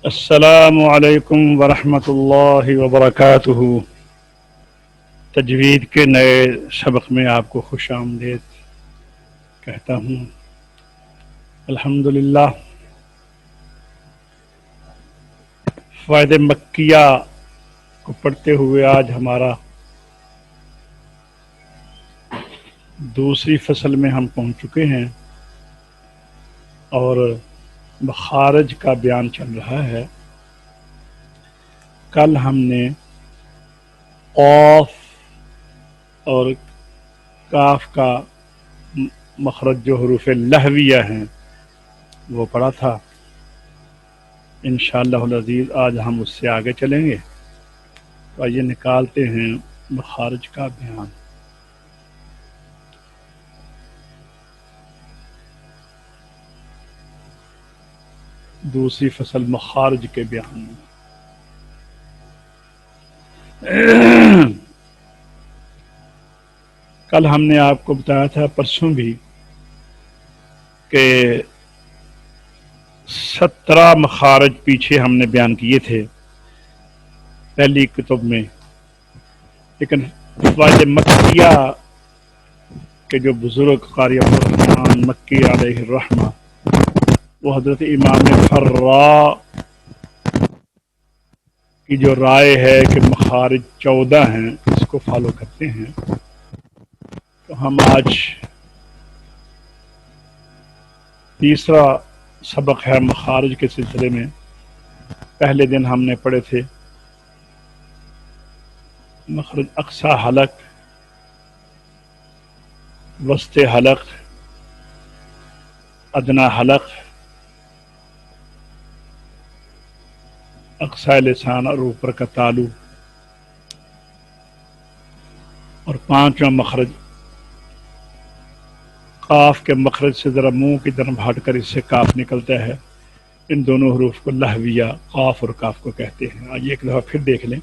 السلام علیکم ورحمۃ اللہ وبرکاتہ۔ تجوید کے نئے سبق میں آپ کو خوش آمدید کہتا ہوں۔ الحمدللہ فوائد مکیہ کو پڑھتے ہوئے آج ہمارا دوسری فصل میں ہم پہنچ چکے ہیں اور مخارج کا بیان چل رہا ہے۔ کل ہم نے قاف اور کاف کا مخرج جو حروف لہویہ ہیں وہ پڑھا تھا۔ انشاءاللہ العزیز آج ہم اس سے آگے چلیں گے۔ تو آئیے نکالتے ہیں مخارج کا بیان۔ دوسری فصل مخارج کے بیان میں کل ہم نے آپ کو بتایا تھا پرسوں بھی کہ 17 مخارج پیچھے ہم نے بیان کیے تھے پہلی کتب میں، لیکن فوائد مکیہ کے جو بزرگ قاری عبدالرحمن مکی علیہ الرحمہ وہ حضرت امام فرا کی جو رائے ہے کہ مخارج 14 ہیں اس کو فالو کرتے ہیں۔ تو ہم آج تیسرا سبق ہے مخارج کے سلسلے میں۔ پہلے دن ہم نے پڑھے تھے مخرج اقصی حلق، وسط حلق، ادنی حلق، اقصی لسان اور اوپر کا تالو، اور پانچواں مخرج قاف کے مخرج سے ذرا منہ کی طرف ہٹ کر اس سے کاف نکلتا ہے۔ ان دونوں حروف کو لہویہ قاف اور کاف کو کہتے ہیں۔ آئیے ایک دفعہ پھر دیکھ لیں۔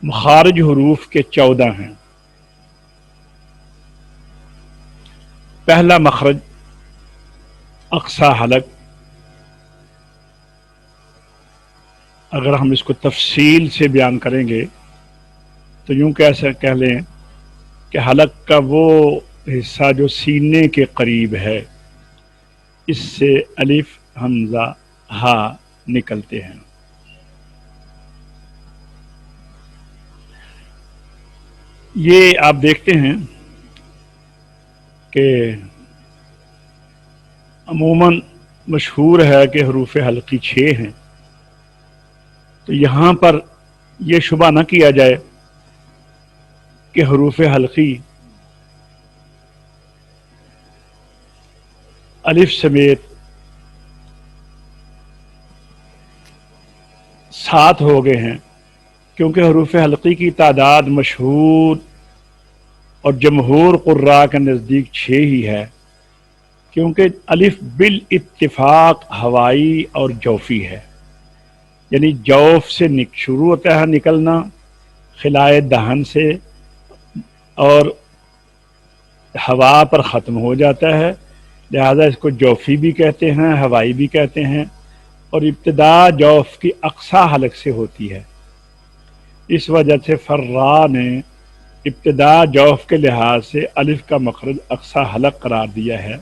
مخارج حروف کے 14 ہیں۔ پہلا مخرج اقصی حلق، اگر ہم اس کو تفصیل سے بیان کریں گے تو یوں کیسے کہہ لیں کہ حلق کا وہ حصہ جو سینے کے قریب ہے، اس سے الف حمزہ ہا نکلتے ہیں۔ یہ آپ دیکھتے ہیں کہ عموماً مشہور ہے کہ حروف حلقی 6 ہیں، تو یہاں پر یہ شبہ نہ کیا جائے کہ حروف حلقی الف سمیت 7 ہو گئے ہیں، کیونکہ حروف حلقی کی تعداد مشہور اور جمہور قراء کے نزدیک 6 ہی ہے، کیونکہ الف بالاتفاق ہوائی اور جوفی ہے، یعنی جوف سے شروع ہوتا ہے نکلنا، خلائے دہن سے، اور ہوا پر ختم ہو جاتا ہے، لہذا اس کو جوفی بھی کہتے ہیں، ہوائی بھی کہتے ہیں، اور ابتدا جوف کی اقصی حلق سے ہوتی ہے۔ اس وجہ سے فرا نے ابتدا جوف کے لحاظ سے الف کا مخرج اقصی حلق قرار دیا ہے۔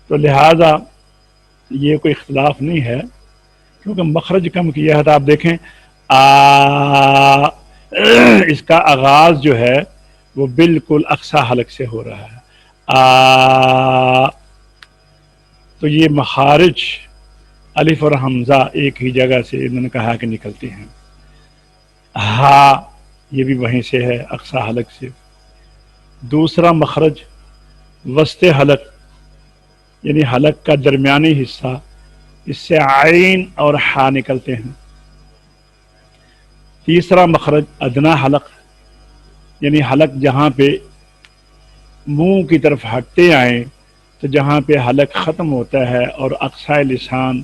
تو لہذا یہ کوئی اختلاف نہیں ہے، کیونکہ مخرج کم کیا ہے۔ تو آپ دیکھیں اس کا آغاز جو ہے وہ بالکل اقصی حلق سے ہو رہا ہے۔ تو یہ مخارج الف اور حمزہ ایک ہی جگہ سے انہوں نے کہا کہ نکلتے ہیں۔ ہا یہ بھی وہیں سے ہے، اقصی حلق سے۔ دوسرا مخرج وسط حلق، یعنی حلق کا درمیانی حصہ، اس سے عین اور ہا نکلتے ہیں۔ تیسرا مخرج ادنی حلق، یعنی حلق جہاں پہ منہ کی طرف ہٹتے آئیں تو جہاں پہ حلق ختم ہوتا ہے اور اقصی لسان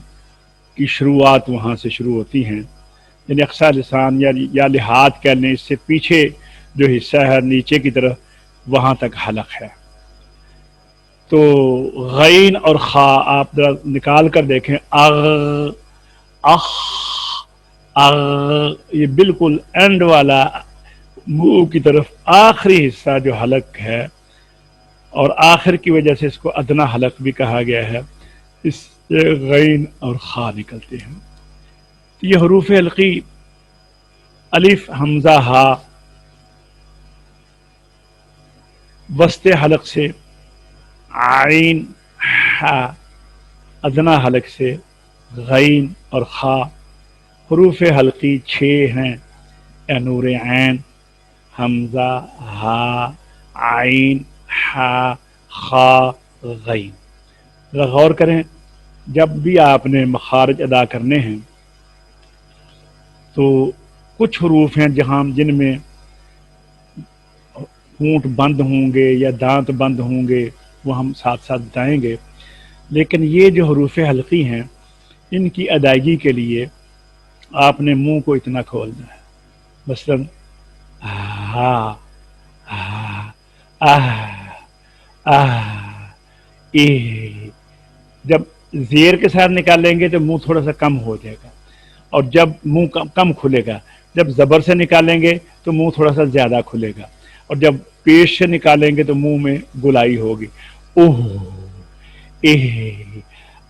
کی شروعات وہاں سے شروع ہوتی ہیں، یعنی اقصی لسان یا لحاظ کہہ لیں، اس سے پیچھے جو حصہ ہے نیچے کی طرف وہاں تک حلق ہے۔ تو غین اور خا آپ ذرا نکال کر دیکھیں، اغ، اخ، اغ، یہ بالکل اینڈ والا منہ کی طرف آخری حصہ جو حلق ہے، اور آخر کی وجہ سے اس کو ادنا حلق بھی کہا گیا ہے، اس سے غین اور خا نکلتے ہیں۔ یہ حروف حلقی الف، حمزہ، ہا وسط حلق سے، عین، ہا ادنا حلق سے، غین اور خا۔ حروف حلقی 6 ہیں، نور عین، حمزہ، ہا، عین، ہا، خا، غین۔ ذرا غور کریں، جب بھی آپ نے مخارج ادا کرنے ہیں تو کچھ حروف ہیں جن میں ہونٹ بند ہوں گے یا دانت بند ہوں گے، وہ ہم ساتھ ساتھ بتائیں گے، لیکن یہ جو حروف حلقی ہیں ان کی ادائیگی کے لیے آپ نے منہ کو اتنا کھولنا ہے، مثلا ہا، اے۔ جب زیر کے ساتھ نکالیں گے تو منہ تھوڑا سا کم ہو جائے گا، اور جب منہ کم کھلے گا، جب زبر سے نکالیں گے تو منہ تھوڑا سا زیادہ کھلے گا، اور جب پیش سے نکالیں گے تو منہ میں گلائی ہوگی، اوہ، اے،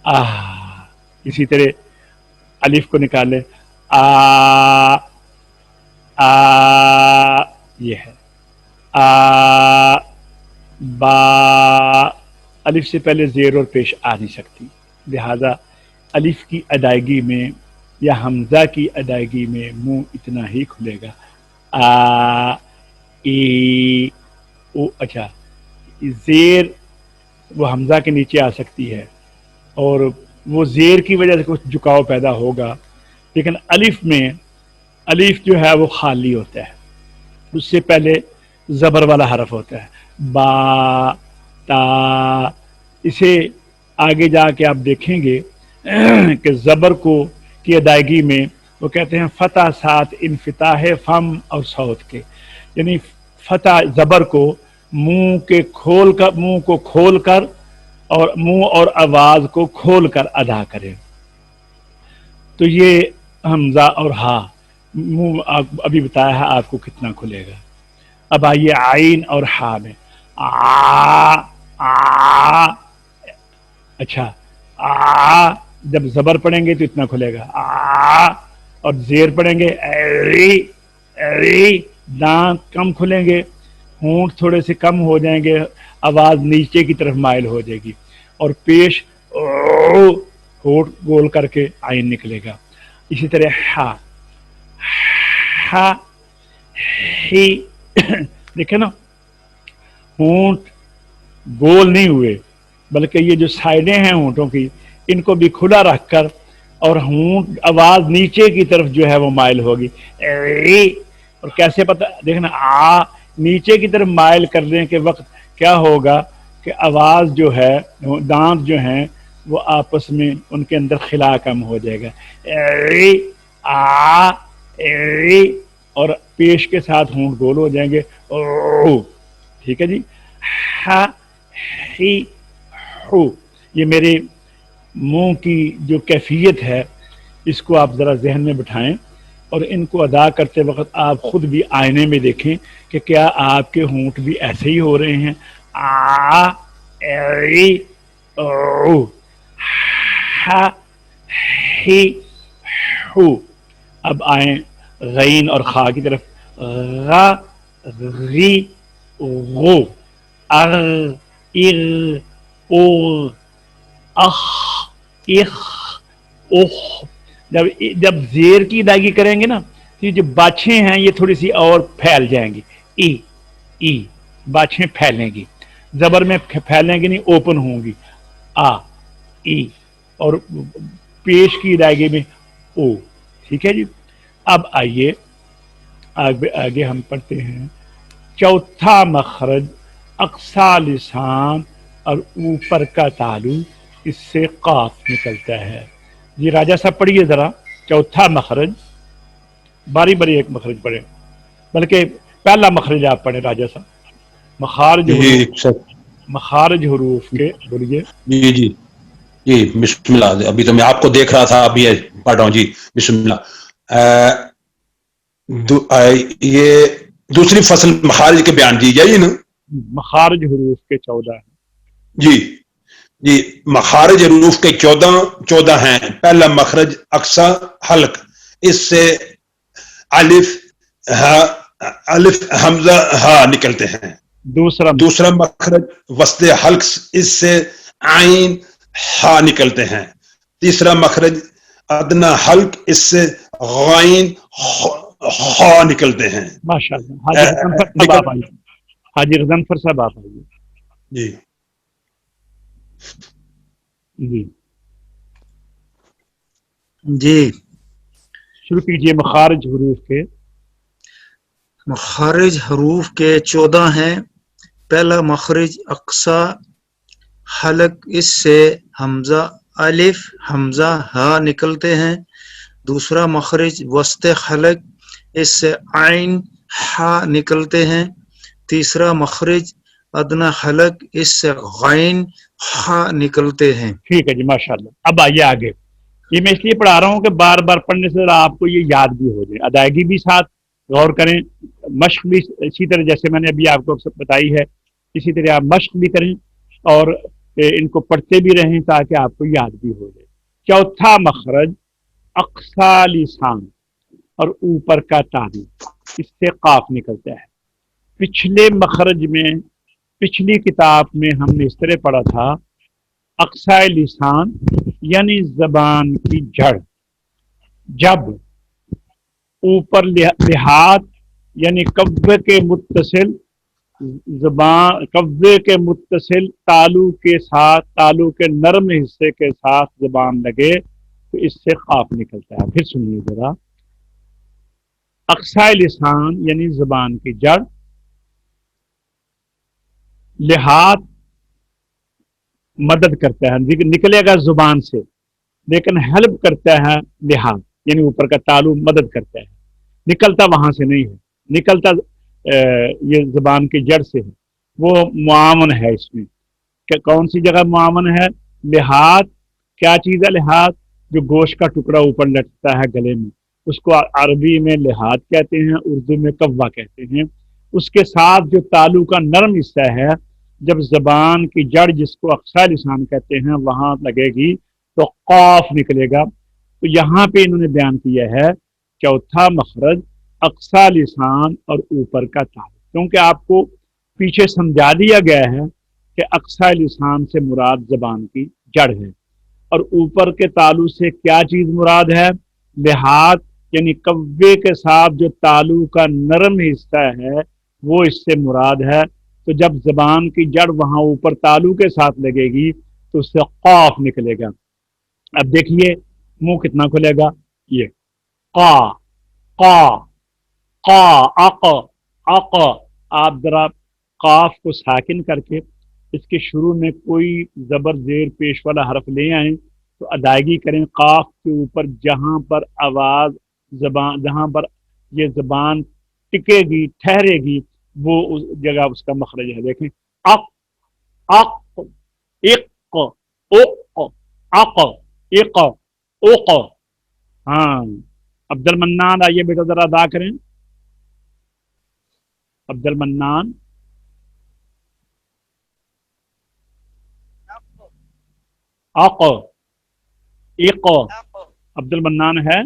آ۔ اسی طرح الف کو نکالیں، آ، آ، یہ ہے آ، با۔ الف سے پہلے زیر اور پیش آ نہیں سکتی، لہذا الف کی ادائیگی میں یا حمزہ کی ادائیگی میں منہ اتنا ہی کھلے گا، آ، ای، او۔ اچھا، زیر وہ حمزہ کے نیچے آ سکتی ہے اور وہ زیر کی وجہ سے کچھ جھکاؤ پیدا ہوگا، لیکن الف میں الف جو ہے وہ خالی ہوتا ہے، اس سے پہلے زبر والا حرف ہوتا ہے، با، تا۔ اسے آگے جا کے آپ دیکھیں گے کہ زبر کی ادائیگی میں وہ کہتے ہیں فتح ساتھ انفتاح فم اور صوت کے، یعنی فتح زبر کو منہ کو کھول کر اور منہ اور آواز کو کھول کر ادا کرے، تو یہ حمزہ اور ہا منہ ابھی بتایا ہے آپ کو کتنا کھلے گا۔ اب آئیے عین اور ہا میں، آ، آ۔ اچھا، آ جب زبر پڑھیں گے تو اتنا کھلے گا، آ، اور زیر پڑھیں گے اے، اے، دانت کم کھلیں گے، ہونٹ تھوڑے سے کم ہو جائیں گے، آواز نیچے کی طرف مائل ہو جائے گی، اور پیش او، ہونٹ گول کر کے عین نکلے گا۔ اسی طرح ہا، ہا، ہی، دیکھیں نا، ہونٹ گول نہیں ہوئے بلکہ یہ جو سائڈیں ہیں ہونٹوں کی ان کو بھی کھلا رکھ کر، اور ہونٹ آواز نیچے کی طرف جو ہے وہ مائل ہوگی، اور کیسے پتہ دیکھنا، آ نیچے کی طرف مائل کرنے کے وقت کیا ہوگا کہ آواز جو ہے، دانت جو ہیں وہ آپس میں ان کے اندر خلا کم ہو جائے گا، آ، اور پیش کے ساتھ ہونٹ گول ہو جائیں گے، او۔ ٹھیک ہے جی، ہا، ہی، ہو۔ یہ میرے منہ کی جو کیفیت ہے اس کو آپ ذرا ذہن میں بٹھائیں، اور ان کو ادا کرتے وقت آپ خود بھی آئینے میں دیکھیں کہ کیا آپ کے ہونٹ بھی ایسے ہی ہو رہے ہیں، آ، اے، او، ہا، ہی، ہو۔ اب آئیں غین اور خا کی طرف، غا، غی، غو، اغ، اغ، او، اخ، اخ، اخ۔ جب زیر کی ادائیگی کریں گے نا تو یہ جو باچھیں ہیں یہ تھوڑی سی اور پھیل جائیں گی، ای، ای، باچھیں پھیلیں گی، زبر میں پھیلیں گی نہیں، اوپن ہوں گی، آ، ای، اور پیش کی ادائیگی میں او۔ ٹھیک ہے جی، اب آئیے آگے ہم پڑھتے ہیں چوتھا مخرج اقصی لسان اور اوپر کا تالو، اس سے قاف نکلتا ہے۔ جی راجہ صاحب پڑھیے ذرا چوتھا مخرج، باری باری ایک مخرج پڑھیں، بلکہ پہلا مخرج آپ پڑھیں راجہ صاحب، مخارج جی حروف۔ اقصد مخارج حروف کے، بولیے۔ جی جی جی، بسم اللہ، ابھی تو میں آپ کو دیکھ رہا تھا، ابھی پڑھ رہا ہوں جی، بسم اللہ۔ یہ دوسری فصل مخارج کے بیان دی جائے نا؟ مخارج حروف کے 14 ہیں۔ جی جی، مخارج حروف کے 14 ہیں۔ پہلا مخرج اقصا حلق، اس سے الف الف حمزہ ہا نکلتے ہیں۔ دوسرا مخرج وسط حلق، اس سے عین ہا نکلتے ہیں۔ تیسرا مخرج ادنا حلق، اس سے غین خا نکلتے ہیں۔ ماشاءاللہ، حاجی غضنفر صاحب آپ آئیے، حاجی غضنفر صاحب آپ آئیے۔ جی جی جی، شروع کیجئے مخارج حروف کے۔ مخارج حروف کے 14 ہیں۔ پہلا مخرج اقصا حلق، اس سے حمزہ الف حمزہ ہا نکلتے ہیں۔ دوسرا مخرج وسط حلق، اس سے عین ہا نکلتے ہیں۔ تیسرا مخرج ادنا حلق، اس سے غین ہا نکلتے ہیں۔ ٹھیک ہے جی، ماشاءاللہ۔ اب آئیے آگے۔ یہ میں اس لیے پڑھا رہا ہوں کہ بار بار پڑھنے سے آپ کو یہ یاد بھی ہو جائے، ادائیگی بھی ساتھ غور کریں، مشق بھی اسی طرح جیسے میں نے ابھی آپ کو بتائی ہے، اسی طرح آپ مشق بھی کریں اور ان کو پڑھتے بھی رہیں تاکہ آپ کو یاد بھی ہو جائے۔ چوتھا مخرج اقصا لسان اور اوپر کا تانی، اس سے قاف نکلتا ہے۔ پچھلے مخرج میں، پچھلی کتاب میں ہم نے اس طرح پڑھا تھا، اقصا لسان یعنی زبان کی جڑ، جب اوپر لحاظ یعنی قوے کے متصل زبان، قوے کے متصل تالو کے ساتھ، تالو کے نرم حصے کے ساتھ زبان لگے تو اس سے قاف نکلتا ہے۔ پھر سنیے ذرا، اقصا لسان یعنی زبان کی جڑ، لحاظ مدد کرتا ہے، نکلے گا زبان سے لیکن ہیلپ کرتا ہے، لحاظ یعنی اوپر کا تالو مدد کرتا ہے، نکلتا وہاں سے نہیں ہے، نکلتا یہ زبان کی جڑ سے ہے، وہ معاون ہے اس میں۔ کہ کون سی جگہ معاون ہے؟ لحاظ، کیا چیز ہے لحاظ؟ جو گوشت کا ٹکڑا اوپر لٹکتا ہے گلے میں، اس کو عربی میں لحاظ کہتے ہیں، اردو میں قوا کہتے ہیں۔ اس کے ساتھ جو تالو کا نرم حصہ ہے، جب زبان کی جڑ جس کو اقصا لسان کہتے ہیں وہاں لگے گی تو قاف نکلے گا۔ تو یہاں پہ انہوں نے بیان کیا ہے چوتھا مخرج اقصا لسان اور اوپر کا تالو، کیونکہ آپ کو پیچھے سمجھا دیا گیا ہے کہ اقصا لسان سے مراد زبان کی جڑ ہے اور اوپر کے تالو سے کیا چیز مراد ہے؟ لحاظ یعنی قوے کے ساتھ جو تالو کا نرم حصہ ہے وہ اس سے مراد ہے۔ تو جب زبان کی جڑ وہاں اوپر تالو کے ساتھ لگے گی تو اس سے قاف نکلے گا۔ اب دیکھیے منہ کتنا کھلے گا، یہ قا قا قا اق اق۔ آپ ذرا قاف کو ساکن کر کے اس کے شروع میں کوئی زبر زیر پیش والا حرف لے آئیں تو ادائیگی کریں قاف کے اوپر، جہاں پر آواز زبان، جہاں پر یہ زبان ٹکے گی ٹھہرے گی وہ اس جگہ اس کا مخرج ہے۔ دیکھیں اق اق اق اق اق اق اق۔ ہاں عبد المنان آئیے بیٹا ذرا ادا کریں، عبد المنان۔ اق اق، عبد المنان ہے؟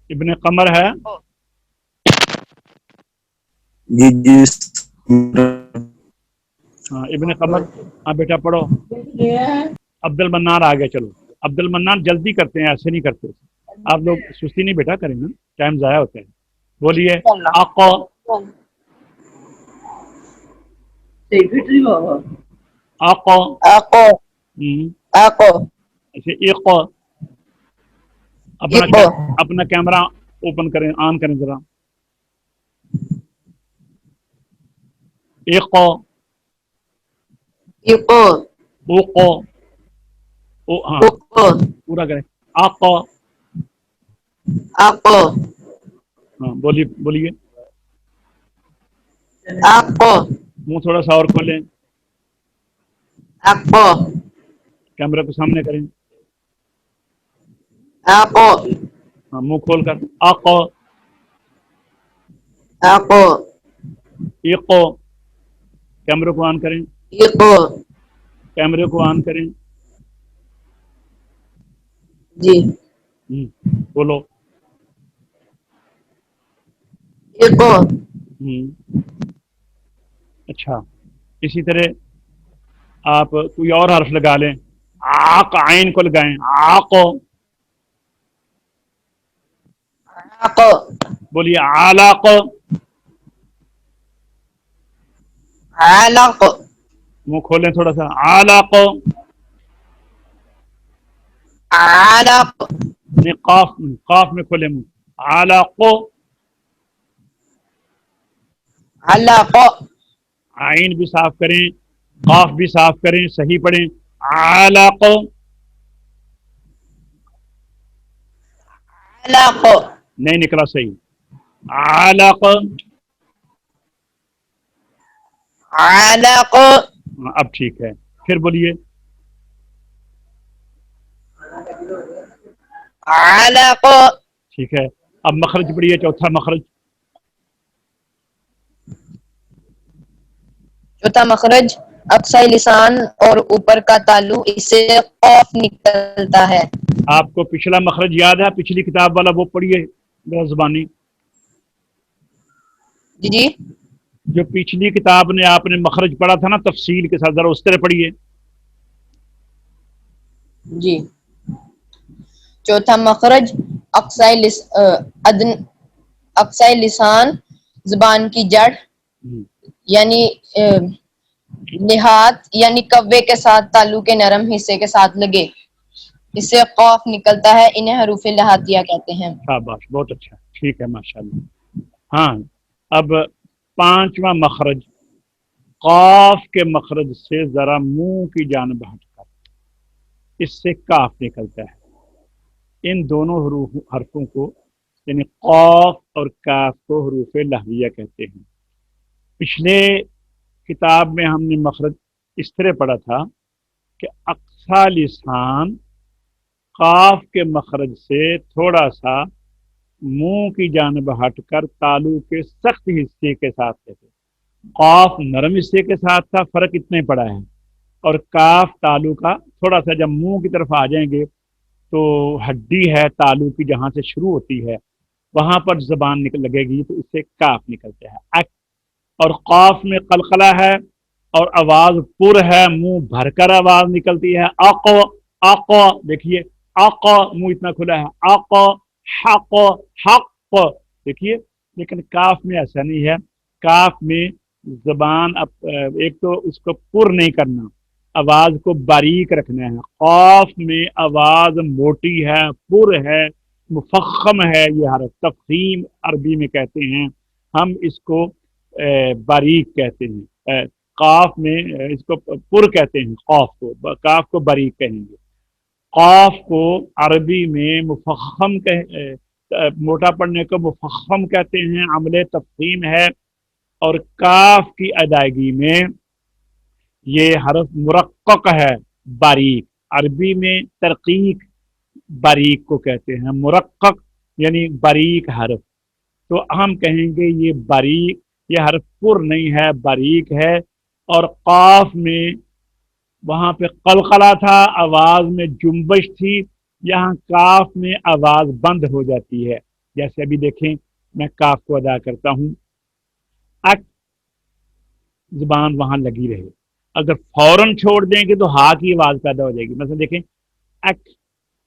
ابن قمر ہے؟ جی جی، ہاں ابن قمر، ہاں بیٹا پڑھو۔ عبد المنان آ گیا، چلو عبد المنان جلدی کرتے ہیں، ایسے نہیں کرتے آپ لوگ، سستی نہیں بیٹا کریں نا، ٹائم ضائع ہوتا ہے۔ بولیے اق اق ایسے اق۔ اپنا کیمرہ اوپن کریں، آن کریں ذرا۔ اق اوق، ہاں پورا کریں، اق، ہاں بولیے بولیے Ako. منہ تھوڑا سا اور کھولیں, Ako. کیمرے کو سامنے کریں, Ako. ہاں منہ کھول کر, آقو, Ako. ایقو, کیمرے کو آن کریں, Iko. کیمرے کو آن کریں, جی. بولو. Iko. اچھا, اسی طرح آپ کوئی اور حرف لگا لیں, آق, عین کو لگائیں, آقو, Ako. بولیے علاق, Alaq. منہ کھولیں تھوڑا سا, علاق, Alaq. نہیں قاف, قاف میں کھولیں منہ, علاق, Alaq. عین بھی صاف کریں, قاف بھی صاف کریں, صحیح پڑھیں, علاق, Alaq. نہیں نکلا صحیح, علاق, Alaq. اب ٹھیک ہے, پھر بولیے, Alaq. ٹھیک ہے. اب مخرج پڑھیے, چوتھا مخرج, چوتھا مخرج اقصی لسان اور اوپر کا تالو اس سے قاف نکلتا ہے. آپ کو پچھلا مخرج یاد ہے, پچھلی کتاب والا وہ پڑھیے میرا زبانی, جی جی جو پچھلی کتاب نے آپ نے مخرج پڑھا تھا نا تفصیل کے ساتھ, ذرا اس طرح پڑھیے. جی. چوتھا مخرج اقصی لسان زبان کی جڑ یعنی لحاظ یعنی کوے کے ساتھ تالو کے نرم حصے کے ساتھ لگے, اس سے قاف نکلتا ہے, انہیں حروف لحاظیہ کہتے ہیں. شاباش, بہت اچھا, ٹھیک ہے, ماشاءاللہ. ہاں, اب پانچواں مخرج قاف کے مخرج سے ذرا منہ کی جانب ہٹ کر, اس سے کاف نکلتا ہے. ان دونوں حرفوں کو یعنی قاف اور کاف کو حروف لہویہ کہتے ہیں. پچھلے کتاب میں ہم نے مخرج اس طرح پڑھا تھا کہ اقصی لسان قاف کے مخرج سے تھوڑا سا منہ کی جانب ہٹ کر تالو کے سخت حصے کے ساتھ تھے. قاف نرم حصے کے ساتھ تھا, فرق اتنے پڑا ہے, اور کاف تالو کا تھوڑا سا, جب منہ کی طرف آ جائیں گے تو ہڈی ہے تالو کی جہاں سے شروع ہوتی ہے وہاں پر زبان لگے گی تو اس سے کاف نکلتا ہے. اک, اور قاف میں قلقلہ ہے اور آواز پر ہے, منہ بھر کر آواز نکلتی ہے. اقو, اقو, دیکھیے اقو, منہ اتنا کھلا ہے, اقو, حق, حق, دیکھیے. لیکن کاف میں ایسا نہیں ہے, کاف میں زبان ایک تو اس کو پر نہیں کرنا, آواز کو باریک رکھنا ہے. قاف میں آواز موٹی ہے, پر ہے, مفخم ہے, یہ حرف تفخیم عربی میں کہتے ہیں, ہم اس کو باریک کہتے ہیں. قاف میں اس کو پر کہتے ہیں, قاف کو, کاف کو باریک کہیں گے. قاف کو عربی میں مفخم موٹا پڑھنے کو مفخم کہتے ہیں, عمل تفخیم ہے. اور کاف کی ادائیگی میں یہ حرف مرقق ہے, باریک. عربی میں ترقیق باریک کو کہتے ہیں, مرقق یعنی باریک حرف. تو ہم کہیں گے یہ باریک, یہ حرف پر نہیں ہے, باریک ہے. اور قاف میں وہاں پہ قلقلہ تھا, آواز میں جنبش تھی, یہاں کاف میں آواز بند ہو جاتی ہے. جیسے ابھی دیکھیں میں کاف کو ادا کرتا ہوں, اک, زبان وہاں لگی رہے. اگر فوراً چھوڑ دیں گے تو ہا کی آواز پیدا ہو جائے گی. مثلا دیکھیں اک,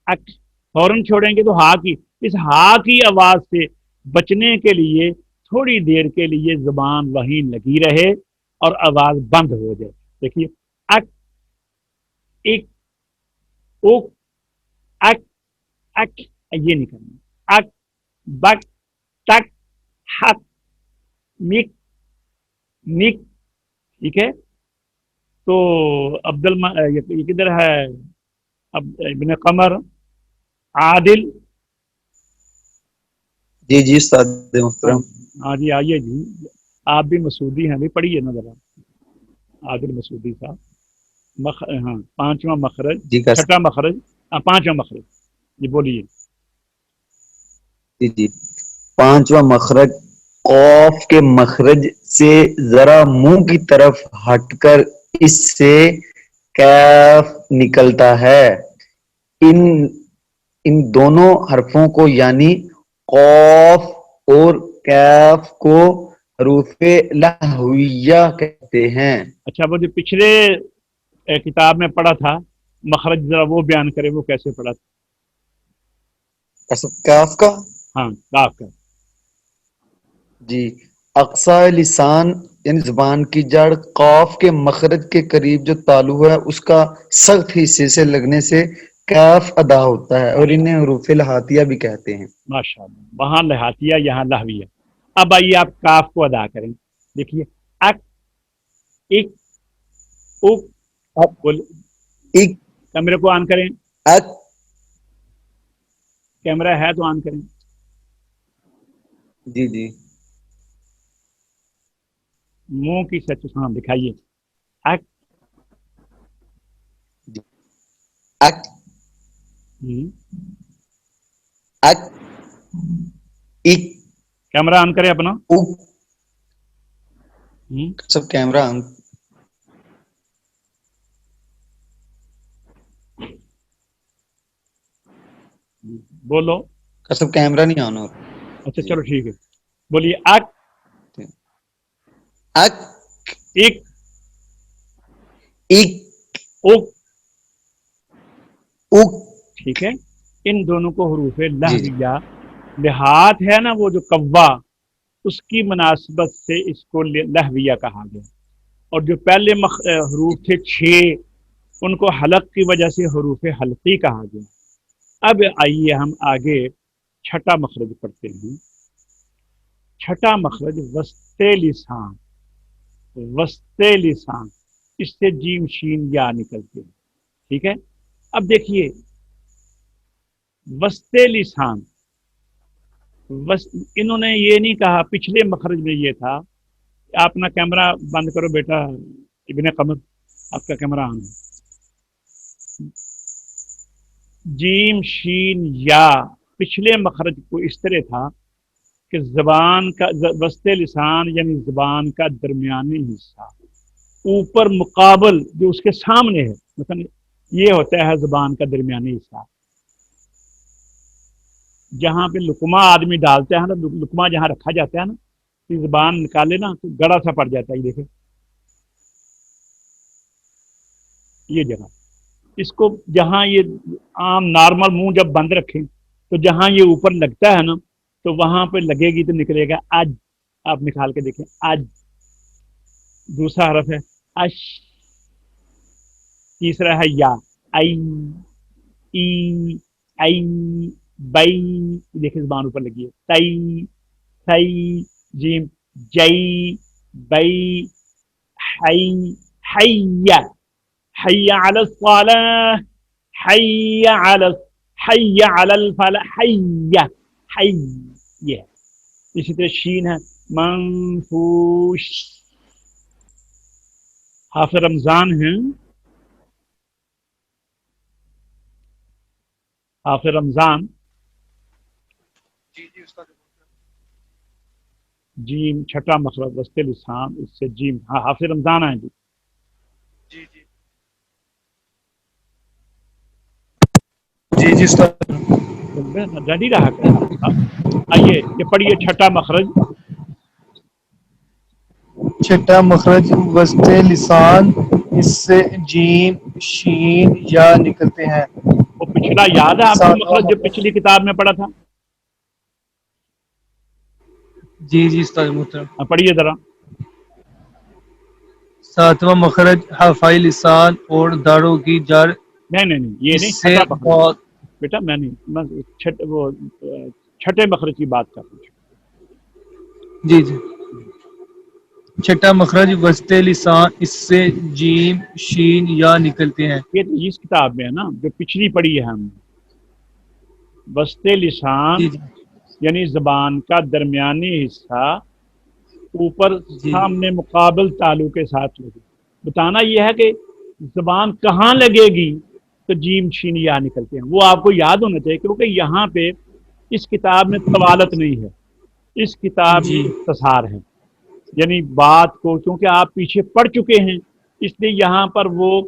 اک, فوراً چھوڑیں گے تو ہا کی, اس ہا کی آواز سے بچنے کے لیے تھوڑی دیر کے لیے زبان وہیں لگی رہے اور آواز بند ہو جائے. دیکھیے اک, ایک, اوک, اک, اک, یہ نہیں کرنا. اک, بک, تک, حق, مک, نک, ٹھیک ہے. تو یہ کدھر ہے, اب ابن قمر, عادل, جی جی استاد محترم. ہاں جی آئیے جی, آپ بھی مسعودی ہیں، بھی پڑھیے نا ذرا، عادل مسعودی صاحب. ہاں، پانچواں مخرج، جی کر چھٹا مخرج، پانچواں مخرج، جی بولیے. جی جی. پانچواں مخرج قوف کے مخرج سے ذرا منہ کی طرف ہٹ کر اس سے کیف نکلتا ہے. ان ان دونوں حرفوں کو یعنی قوف اور کیف کو حروف لہویہ کہتے ہیں. اچھا، وہ جو پچھلے کتاب میں پڑھا تھا مخرج، ذرا وہ بیان کرے، وہ کیسے پڑھا تھا؟ کیف کا ہاں، کاف کا. جی. اقصی لسان یعنی زبان کی جڑ قاف کے مخرج کے قریب جو تالو ہے اس کا سخت حصے سے لگنے سے کیف ادا ہوتا ہے، اور انہیں حروف لہاتیہ بھی کہتے ہیں. ماشاء اللہ، وہاں لہاتیہ یہاں لہویہ. اب آئیے آپ کاف کو ادا کریں. دیکھیے، اک، اک، اک، اب بول. ایک کیمرے کو آن کریں، اک. کیمرہ ہے تو آن کریں. جی جی. منہ کی سچ ہاں دکھائیے. اک، اک ہم، اک ایک کیمرہ آن کریں اپنا. اک. ہم، سب کیمرہ بولو. کا سب کیمرہ نہیں آن ہو رہا. اچھا جی. چلو ٹھیک ہے، بولیے. اک، اک اک، ایک اک. اک. ٹھیک ہے. ان دونوں کو حروف جی جی. لہویہ، لحات ہے نا وہ جو قوا، اس کی مناسبت سے اس کو لہویہ کہا گیا. اور جو پہلے حروف تھے 6، ان کو حلق کی وجہ سے حروف حلقی کہا گیا. اب آئیے ہم آگے چھٹا مخرج پڑھتے ہیں. چھٹا مخرج وسط لسان، وسط لسان، اس سے جیم شین یا نکلتے ہیں. ٹھیک ہے. اب دیکھیے وسط لسان، انہوں نے یہ نہیں کہا، پچھلے مخرج میں یہ تھا. آپ اپنا کیمرہ بند کرو بیٹا ابن قمر، آپ کا کیمرہ آن ہے. جیم شین یا پچھلے مخرج کو اس طرح تھا کہ زبان کا وسط لسان یعنی زبان کا درمیانی حصہ اوپر مقابل جو اس کے سامنے ہے، مثلا یہ ہوتا ہے زبان کا درمیانی حصہ. جہاں پہ لقمہ آدمی ڈالتا ہے نا، لقمہ جہاں رکھا جاتا ہے نا، تو زبان نکالے نا تو گڑا سا پڑ جاتا ہے. یہ دیکھیں یہ جگہ، اس کو جہاں یہ عام نارمل منہ جب بند رکھیں تو جہاں یہ اوپر لگتا ہے نا تو وہاں پہ لگے گی تو نکلے گا اج. آپ نکال کے دیکھیں اج. دوسرا حرف ہے اش. تیسرا ہے یا، ای، ای، ای، بئی. دیکھیں زبان اوپر لگی ہے. تئی، ثئی، جیم، جئی، بئی، حی، حیہ، حی علی الصلاة، حی علی، حی علی الفلاح، حیہ، حی. یہ ہے. اسی طرح شین ہے منفوش. حافظ رمضان ہیں، حافظ رمضان. جیم چھٹا مخرج وسط لسان، اس سے جیم. ہاں حافظ رمضان ہیں جی. جی جی استاد. ریڈی رہا کریں آپ صاحب. آئیے یہ پڑھیے چھٹا مخرج. چھٹا مخرج وسط لسان، اس سے جیم شین یا نکلتے ہیں. وہ پچھلا یاد ہے آپ کو ساتواں مخرج جو مخرج. پچھلی کتاب میں پڑھا تھا؟ جی جی استاد محترم. پڑھیے ذرا. ساتواں مخرج حفائی لسان اور داڑوں کی جڑ، نہیں نہیں نہیں، یہ اس نہیں، سے چھٹا مخرج بہت. بیٹا. میں نہیں، میں وہ چھٹے مخرج کی بات کر رہا ہوں. جی جی. چھٹا مخرج وسط لسان، اس سے جیم شین یا نکلتے ہیں. یہ تو اس کتاب میں ہے نا جو پچھلی پڑھی ہے ہم. وسط لسان جی جی. یعنی زبان کا درمیانی حصہ اوپر جی سامنے مقابل تالو کے ساتھ لگے. بتانا یہ ہے کہ زبان کہاں لگے گی تو جیم شین یا نکلتے ہیں. وہ آپ کو یاد ہونا چاہیے کیونکہ یہاں پہ اس کتاب میں طوالت نہیں ہے, اس کتاب میں جی اختصار ہے. یعنی بات کو کیونکہ آپ پیچھے پڑ چکے ہیں اس لیے یہاں پر وہ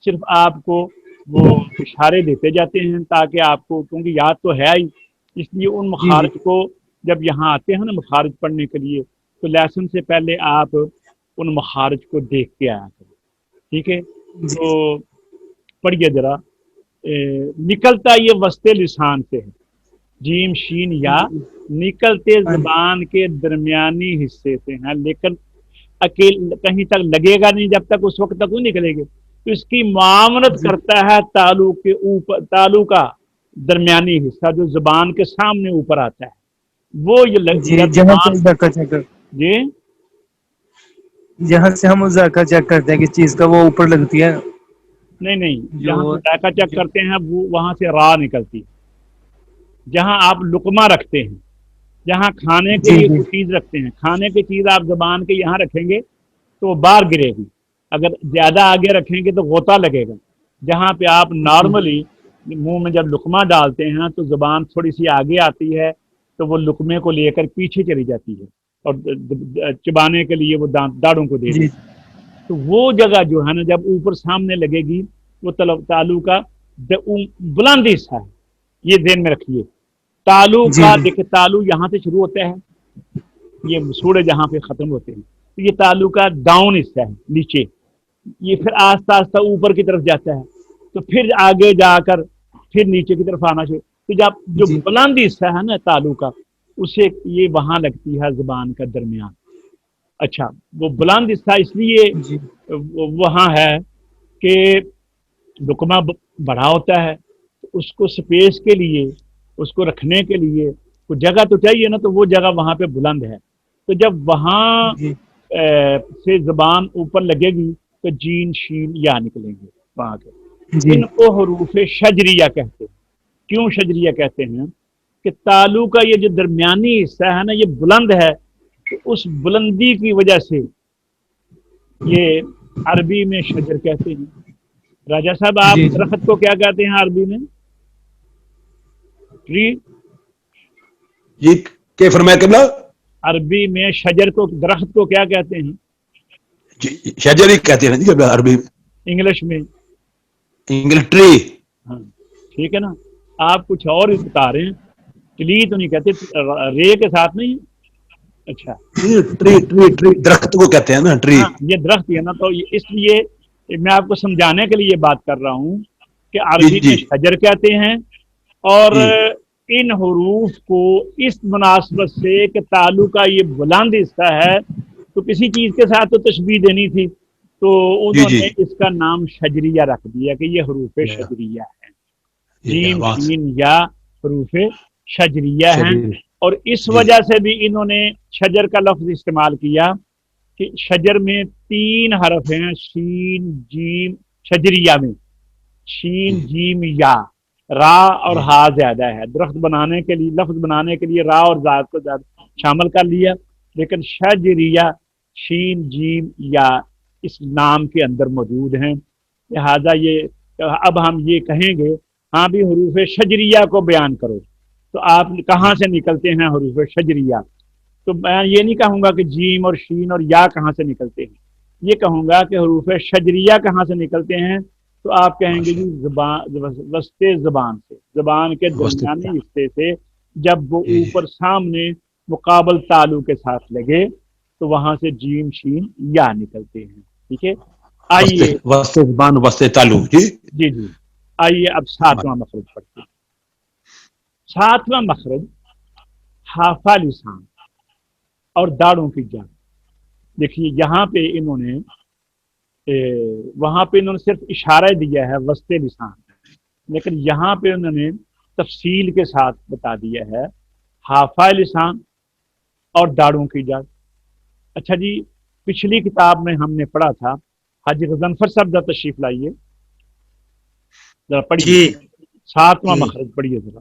صرف آپ کو وہ اشارے دیتے جاتے ہیں تاکہ آپ کو, کیونکہ یاد تو ہے ہی, اس لیے ان جی جی مخارج کو جب یہاں آتے ہیں نا مخارج پڑھنے کے لیے تو لیسن سے پہلے آپ ان مخارج کو دیکھ کے آیا کریں. ٹھیک ہے, جی تو پڑھیے ذرا. نکلتا یہ وسط لسان سے ہے, جیم شین یا نکلتے زبان کے درمیانی حصے سے ہیں, لیکن کہیں تک لگے گا نہیں جب تک, اس وقت تک وہ نکلے گے. تو اس کی معاونت جی کرتا ہے تالو کے اوپر, تالو کا درمیانی حصہ جو زبان کے سامنے اوپر آتا ہے وہ جی جب جہاں سے زبان. ذائقہ چیک کر جی جہاں سے ہم ذائقہ چیک کرتے ہیں کس چیز کا وہ اوپر لگتی ہے نہیں جہاں جو سے ذائقہ چیک جی کرتے ہیں وہ وہاں سے راہ نکلتی ہے. جہاں آپ لقمہ رکھتے ہیں, جہاں کھانے کے جی لیے کوئی چیز رکھتے ہیں, کھانے کی چیز آپ زبان کے یہاں رکھیں گے تو وہ باہر گرے گی. اگر زیادہ آگے رکھیں گے تو غوطہ لگے گا. جہاں پہ آپ جی نارملی منہ میں جب لقمہ ڈالتے ہیں تو زبان تھوڑی سی آگے آتی ہے تو وہ لقمے کو لے کر پیچھے چلی جاتی ہے اور چبانے کے لیے وہ داڑوں کو دے جی دیتی ہے. تو وہ جگہ جو ہے نا جب اوپر سامنے لگے گی وہ تالو کا بلند حصہ ہے, یہ ذہن میں رکھیے. تالو جی کا جی دیکھیں تالو یہاں سے شروع ہوتا ہے, یہ مسوڑے جہاں پہ ختم ہوتے ہیں تو یہ تالو کا ڈاؤن حصہ ہے نیچے, یہ پھر آہستہ آہستہ اوپر کی طرف جاتا ہے تو پھر آگے جا کر پھر نیچے کی طرف آنا چاہیے. تو جب جو جی بلند حصہ ہے نا تالو کا اسے یہ وہاں لگتی ہے زبان کا درمیان. اچھا, وہ بلند حصہ اس لیے جی وہاں ہے کہ لقمہ بڑا ہوتا ہے, اس کو سپیس کے لیے, اس کو رکھنے کے لیے کوئی جگہ تو چاہیے نا, تو وہ جگہ وہاں پہ بلند ہے. تو جب وہاں جی سے زبان اوپر لگے گی تو جین شین یا نکلیں گے وہاں کے. جی ان کو حروف شجریہ کہتے ہیں. کیوں شجریہ کہتے ہیں کہ تالو کا یہ جو درمیانی حصہ ہے نا یہ بلند ہے, تو اس بلندی کی وجہ سے یہ عربی میں شجر کہتے ہیں. راجہ صاحب آپ جی درخت کو کیا کہتے ہیں عربی میں؟ ٹری. جی کہ فرمایا قبلہ. عربی میں شجر کو, درخت کو کیا کہتے ہیں؟ جی شجر ہی کہتے ہیں جی قبلہ عربی میں. انگلش میں انگلش ٹری. ہاں ٹھیک ہے نا, آپ کچھ اور ہی بتا رہے ہیں. ٹلی تو نہیں کہتے, رے کے ساتھ نہیں. اچھا ٹری ٹری ٹری درخت کو کہتے ہیں نا, ٹری. ہاں یہ درخت ہے نا, تو اس لیے میں آپ کو سمجھانے کے لیے بات کر رہا ہوں کہ جی عربی جی میں شجر کہتے ہیں. اور جی ان حروف کو اس مناسبت سے کہ تالو کا یہ بلند حصہ ہے تو کسی چیز کے ساتھ تو تشبیہ دینی تھی, تو جی انہوں جی نے اس کا نام شجریہ رکھ دیا کہ یہ حروف شجریہ ہیں. جی جیم آواز شین یا حروف شجریہ ہیں. شجر. اور اس جی وجہ سے بھی انہوں نے شجر کا لفظ استعمال کیا کہ شجر میں 3 حرف ہیں, شین جیم. شجریہ میں شین جی جیم یا, را اور جی ہا زیادہ ہے. درخت بنانے کے لیے, لفظ بنانے کے لیے را اور زاد کو زیادہ شامل کر لیا, لیکن شجریہ شین جیم یا اس نام کے اندر موجود ہیں. لہذا یہ اب ہم یہ کہیں گے ہاں بھی حروف شجریہ کو بیان کرو, تو آپ کہاں سے نکلتے ہیں حروف شجریہ؟ تو میں یہ نہیں کہوں گا کہ جیم اور شین اور یا کہاں سے نکلتے ہیں, یہ کہوں گا کہ حروف شجریہ کہاں سے نکلتے ہیں. تو آپ کہیں گے جی ماشاء زبان, وسط زبان سے, زبان کے اللہ وسط. درمیانی حصے سے جب وہ جی جی اوپر سامنے مقابل تالو کے ساتھ لگے تو وہاں سے جیم شین یا نکلتے ہیں. ٹھیک ہے, وسط آئیے. وسط زبان وسط تالو. جی جی جی آئیے اب 7واں مخرج پڑھتے ہیں. 7واں مخرج حافہ لسان اور داڑوں کی جڑ. دیکھیے یہاں پہ انہوں نے وہاں پہ انہوں نے صرف اشارہ دیا ہے وسط لسان, لیکن یہاں پہ انہوں نے تفصیل کے ساتھ بتا دیا ہے حافہ لسان اور داڑوں کی جڑ. اچھا جی, پچھلی کتاب میں ہم نے پڑھا تھا, حاجی غضنفر صاحب ذرا تشریف لائیے, ذرا پڑھیے جی 7واں جی مخرج پڑھیے ذرا.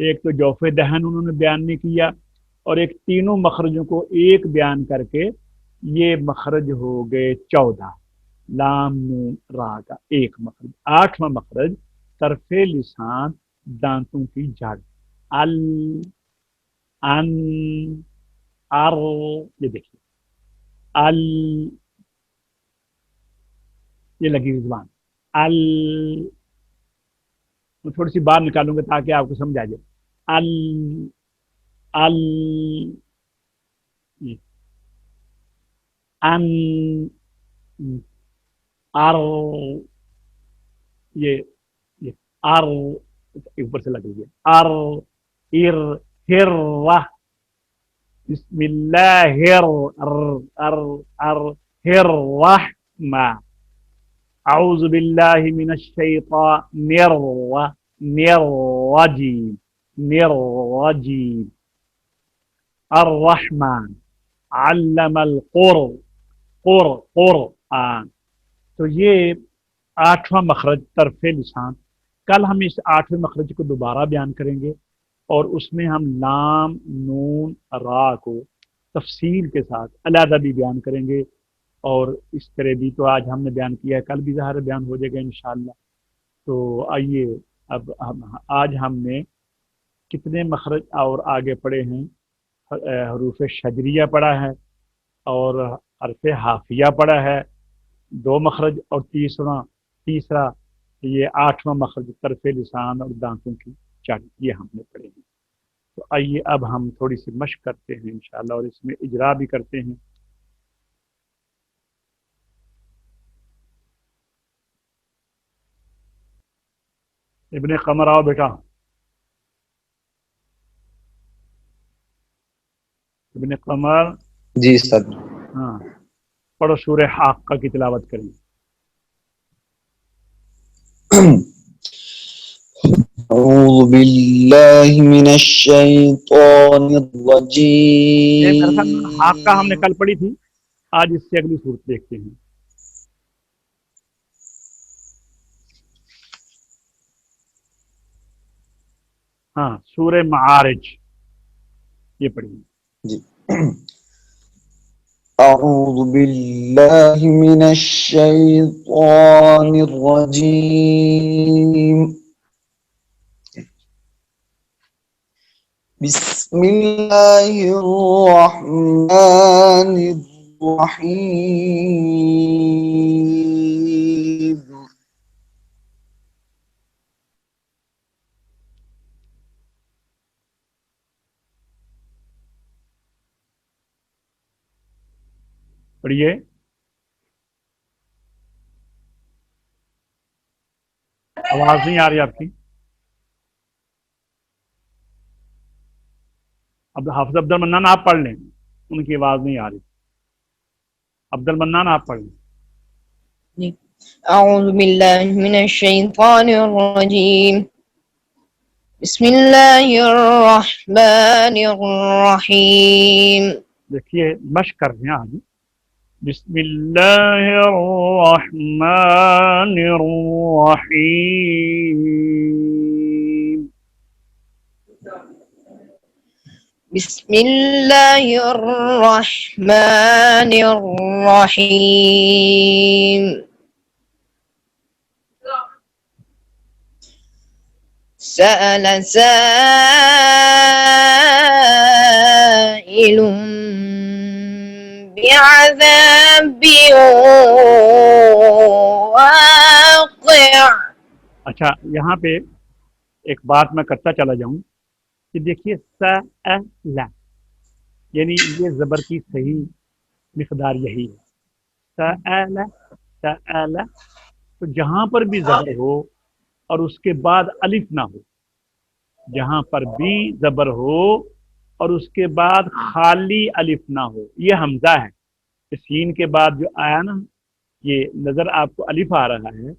ایک تو جوف دہن انہوں نے بیان نہیں کیا، اور ایک تینوں مخرجوں کو ایک بیان کر کے یہ مخرج ہو گئے 14، لام نون را کا ایک مخرج۔ 8واں مخرج طرف لسان دانتوں کی جڑ، ال، ان، ار، یہ دیکھیے ال، یہ لگی ہوئی زبان، ال، میں تھوڑی سی باہر نکالوں گا تاکہ آپ کو سمجھ آ جائے، ال، ال، ان، ار، یہ ار اوپر سے لگ رہی ہے، ار، ار، ہر، بسم اللہ الرحمہ، اعوذ باللہ من الشیطان الرجیم، الرحمن علم قرآن۔ تو یہ 8واں مخرج طرف لسان۔ کل ہم اس 8ویں مخرج کو دوبارہ بیان کریں گے، اور اس میں ہم لام، نون، را کو تفصیل کے ساتھ علیحدہ بھی بیان کریں گے، اور اس طرح بھی تو آج ہم نے بیان کیا ہے، کل بھی ظاہر بیان ہو جائے گا انشاءاللہ۔ تو آئیے اب آج ہم نے کتنے مخرج اور آگے پڑھے ہیں؟ حروف شجریہ پڑھا ہے، اور حرف حافیہ پڑھا ہے 2 مخرج، اور تیسرا یہ 8واں مخرج طرف لسان اور دانتوں کی جڑ، یہ ہم نے پڑھے ہیں۔ تو آئیے اب ہم تھوڑی سی مشق کرتے ہیں انشاءاللہ، اور اس میں اجرا بھی کرتے ہیں۔ ابن قمر آؤ بیٹا، ابن قمر، جی استاد۔ ہاں پڑھو سورہ حاقہ کی تلاوت کریں۔ اعوذ باللہ من الشیطان یہ میرے خیال میں حاقہ ہم نے الرجیم۔ کل پڑھی تھی، آج اس سے اگلی صورت دیکھتے ہیں۔ ہاں سورہ معارج یہ پڑھی۔ جی اعوذ باللہ من الشیطان الرجیم، بسم اللہ الرحمن الرحیم۔ پڑھیے۔ آواز نہیں آ رہی آپ کی۔ اب حافظ عبد المنان آپ پڑھ لیں، ان کی آواز نہیں آ رہی۔ عبد المنان آپ پڑھ لیں۔ اعوذ باللہ من الشیطان الرجیم، بسم اللہ الرحمن الرحیم۔ دیکھیے مشق کر رہے ہیں آج۔ بسم اللہ الرحمن الرحیم۔ بسم اللہ الرحمن الرحیم۔ سأل سائل بعذاب واقع۔ اچھا یہاں پہ ایک بات میں کرتا چلا جاؤں کہ دیکھیے سأل، یعنی یہ زبر کی صحیح مقدار یہی ہے، سأل، سأل۔ تو جہاں پر بھی زبر ہو اور اس کے بعد الف نہ ہو، جہاں پر بھی زبر ہو اور اس کے بعد خالی الف نہ ہو، یہ حمزہ ہے۔ سین کے بعد جو آیا نا، یہ نظر آپ کو الف آ رہا ہے،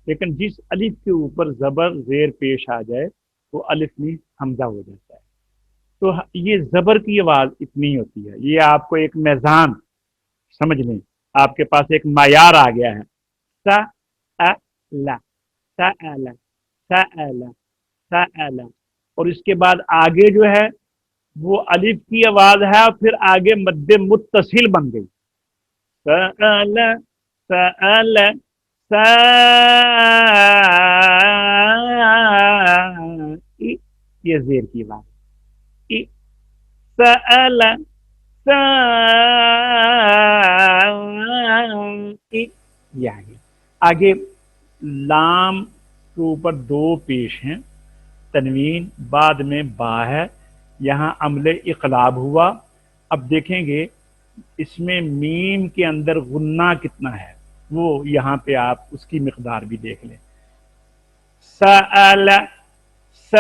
لیکن جس الف کے اوپر زبر زیر پیش آ جائے وہ الف نہیں حمزہ ہو جاتا ہے۔ تو یہ زبر کی آواز اتنی ہوتی ہے، یہ آپ کو ایک میزان سمجھ لیں، آپ کے پاس ایک معیار آ گیا ہے۔ سأل، سأل، سأل، سأل، اور اس کے بعد آگے جو ہے وہ الف کی آواز ہے اور پھر آگے مد متصل بن گئی. سأل سأل سائی، یہ زیر کی بات. سأل سائی، یہ آگے لام کے اوپر دو پیش ہیں، تنوین بعد میں با ہے، یہاں عمل اقلاب ہوا. اب دیکھیں گے اس میں میم کے اندر غنہ کتنا ہے، وہ یہاں پہ آپ اس کی مقدار بھی دیکھ لیں. سأل سائل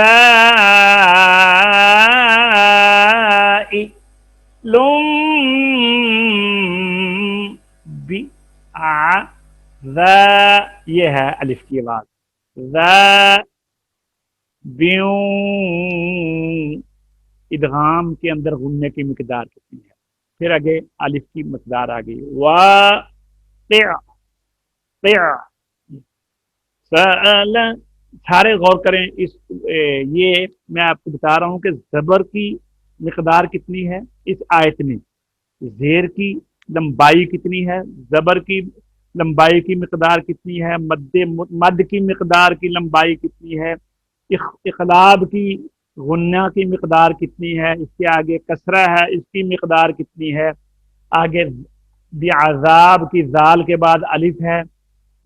ذا، یہ ہے الف کی آواز. ذا بیوں، ادغام کے اندر غننے کی مقدار کتنی ہے. پھر آگے الف کی مقدار آ گئی. سأل، سارے غور کریں اس یہ میں آپ کو بتا رہا ہوں کہ زبر کی مقدار کتنی ہے اس آیت میں، زیر کی لمبائی کتنی ہے، زبر کی لمبائی کی مقدار کتنی ہے، مد کی مقدار کی لمبائی کتنی ہے، اقلاب کی غنہ کی مقدار کتنی ہے، اس کے آگے کسرہ ہے اس کی مقدار کتنی ہے، آگے بعذاب کی زال کے بعد الف ہے،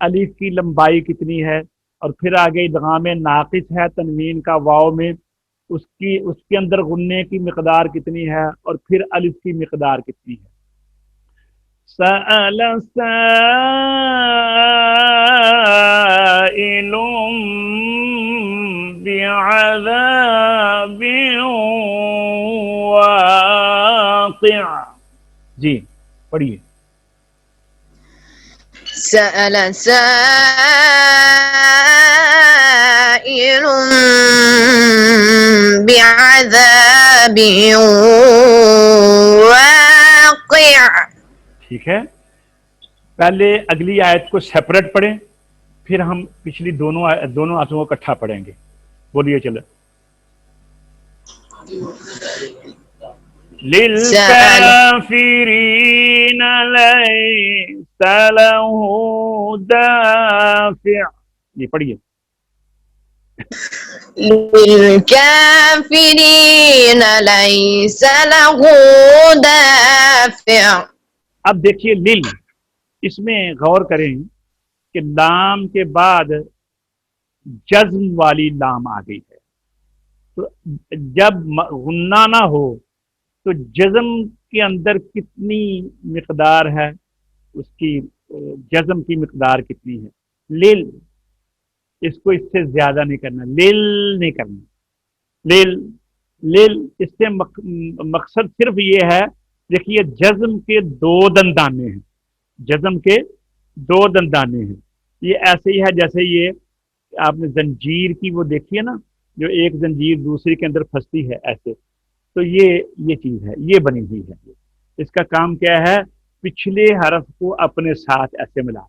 الف کی لمبائی کتنی ہے، اور پھر آگے ادغام ناقص ہے تنوین کا واو میں، اس کے اندر غننے کی مقدار کتنی ہے، اور پھر الف کی مقدار کتنی ہے. سأل سائل بعذاب واقع. جی پڑھیے. سأل سائل بعذاب واقع. ٹھیک ہے، پہلے اگلی آیت کو سیپریٹ پڑھیں، پھر ہم پچھلی دونوں آیتوں کو اکٹھا پڑھیں گے. بولیے چلو. للکافرین لیس لہ دافع. یہ پڑھیے. للکافرین لیس لہ دافع. اب دیکھیے لل، اس میں غور کریں کہ لام کے بعد جزم والی لام آ گئی ہے. تو جب غنہ نہ ہو تو جزم کے اندر کتنی مقدار ہے، اس کی جزم کی مقدار کتنی ہے. لل، اس کو اس سے زیادہ نہیں کرنا، لل نہیں کرنا. لل لل اس سے مقصد صرف یہ ہے، دیکھیے جزم کے دو دندانے ہیں، جزم کے دو دندانے ہیں. یہ ایسے ہی ہے جیسے یہ آپ نے زنجیر کی وہ دیکھی ہے نا، جو ایک زنجیر دوسری کے اندر پھنستی ہے ایسے، تو یہ چیز ہے، یہ بنی ہوئی ہے. اس کا کام کیا ہے، پچھلے حرف کو اپنے ساتھ ایسے ملا.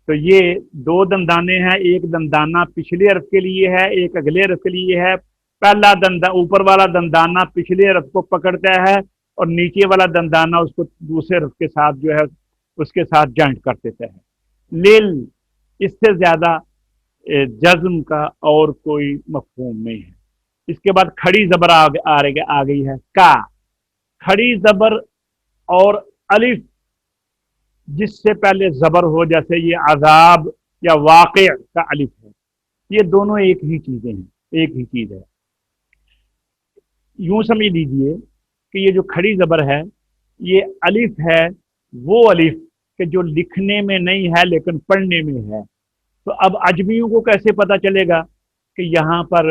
تو یہ دو دندانے ہیں، ایک دندانہ پچھلے حرف کے لیے ہے، ایک اگلے حرف کے لیے ہے. پہلا اوپر والا دندانہ پچھلے حرف کو پکڑتا ہے اور نیچے والا دندانہ اس کو دوسرے حرف کے ساتھ جو ہے اس کے ساتھ جوائنٹ کر دیتا ہے. لیل، اس سے زیادہ جزم کا اور کوئی مفہوم نہیں ہے. اس کے بعد کھڑی زبر آ گئی ہے، کا. کھڑی زبر اور الف جس سے پہلے زبر ہو، جیسے یہ عذاب یا واقع کا الف ہے، یہ دونوں ایک ہی چیزیں ہیں، ایک ہی چیز ہے. یوں سمجھ لیجئے کہ یہ جو کھڑی زبر ہے یہ الف ہے، وہ الف کہ جو لکھنے میں نہیں ہے لیکن پڑھنے میں ہے. تو اب عجمیوں کو کیسے پتا چلے گا کہ یہاں پر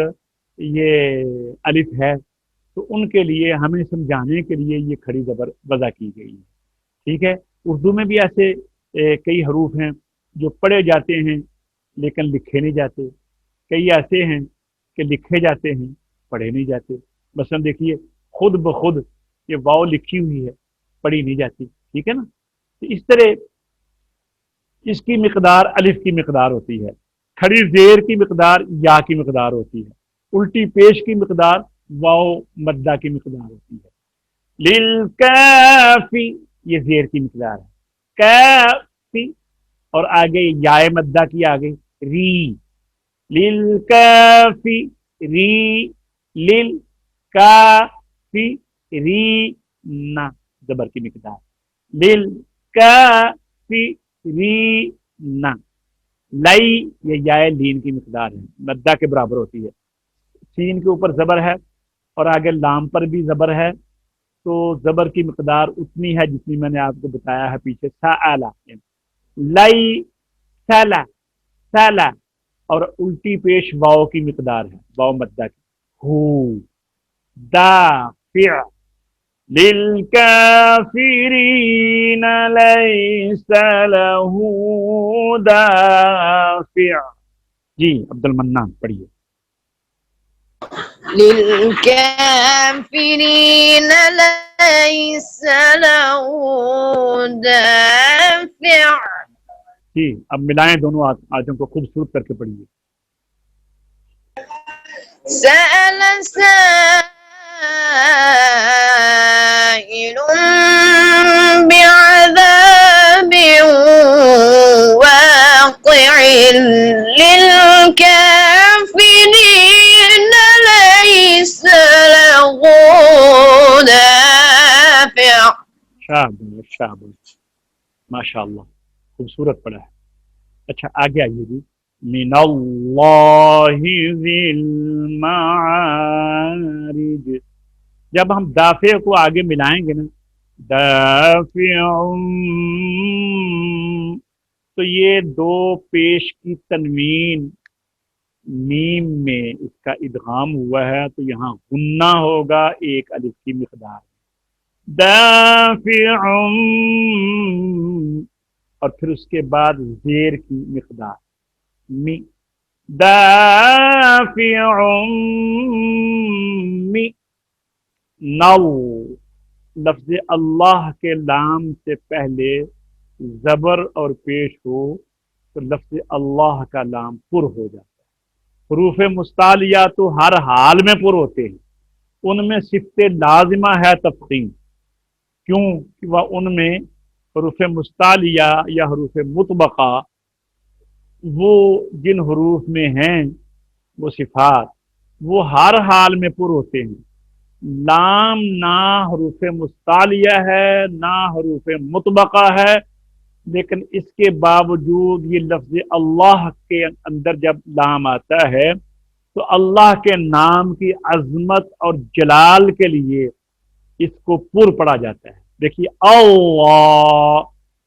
یہ الف ہے؟ تو ان کے لیے ہمیں سمجھانے کے لیے یہ کھڑی زبر وضع کی گئی ہے. ٹھیک ہے، اردو میں بھی ایسے کئی حروف ہیں جو پڑھے جاتے ہیں لیکن لکھے نہیں جاتے، کئی ایسے ہیں کہ لکھے جاتے ہیں پڑھے نہیں جاتے. مثلا دیکھیے خود بخود، یہ واو لکھی ہوئی ہے پڑھی نہیں جاتی. ٹھیک ہے نا، تو اس طرح اس کی مقدار الف کی مقدار ہوتی ہے، کھڑی زیر کی مقدار یا کی مقدار ہوتی ہے. الٹی پیش کی مقدار واو مدہ کی مقدار ہوتی ہے. للکافی یہ زیر کی مقدار ہے. کافی اور آگے یائے مدہ کی آگے ری. للکافی ری للکافی ری نا زبر کی مقدار. للکافی ری نا. لائی یہ یائے لین کی مقدار ہے مدہ کے برابر ہوتی ہے. سین کے اوپر زبر ہے اور آگے لام پر بھی زبر ہے تو زبر کی مقدار اتنی ہے جتنی میں نے آپ کو بتایا ہے پیچھے. سالا لائی سالا سالا اور الٹی پیش واؤ کی مقدار ہے واؤ مدہ کی. ہو دافع للکافرین لیس لہ دافع. جی عبد المنان پڑھیے. للكافرين ليس له دافع. جی اب ملائیں دونوں آیتوں کو خوبصورت کر کے پڑھیے. سأل سائل بعذاب واقع للكافرين ليس له دافع. شاباش شاباش ماشاء اللہ خوبصورت پڑھا ہے. اچھا آگے آئیے جی. من اللہ ذی المعارج. جب ہم دافع کو آگے ملائیں گے نا دافع تو یہ دو پیش کی تنوین میم میں اس کا ادغام ہوا ہے تو یہاں غنہ ہوگا ایک الف کی مقدار. دافع اور پھر اس کے بعد زیر کی مقدار می. دافع می. نو لفظ اللہ کے لام سے پہلے زبر اور پیش ہو تو لفظ اللہ کا لام پر ہو جاتا ہے. حروف مستعلیہ تو ہر حال میں پر ہوتے ہیں. ان میں صفت لازمہ ہے تفخیم. کیوں کہ وہ ان میں حروف مستعلیہ یا حروف مطبقہ وہ جن حروف میں ہیں وہ صفات وہ ہر حال میں پر ہوتے ہیں. لام نہ حروف مستعلیہ ہے نہ حروف مطبقہ ہے لیکن اس کے باوجود یہ لفظ اللہ کے اندر جب لام آتا ہے تو اللہ کے نام کی عظمت اور جلال کے لیے اس کو پر پڑا جاتا ہے. دیکھیے اللہ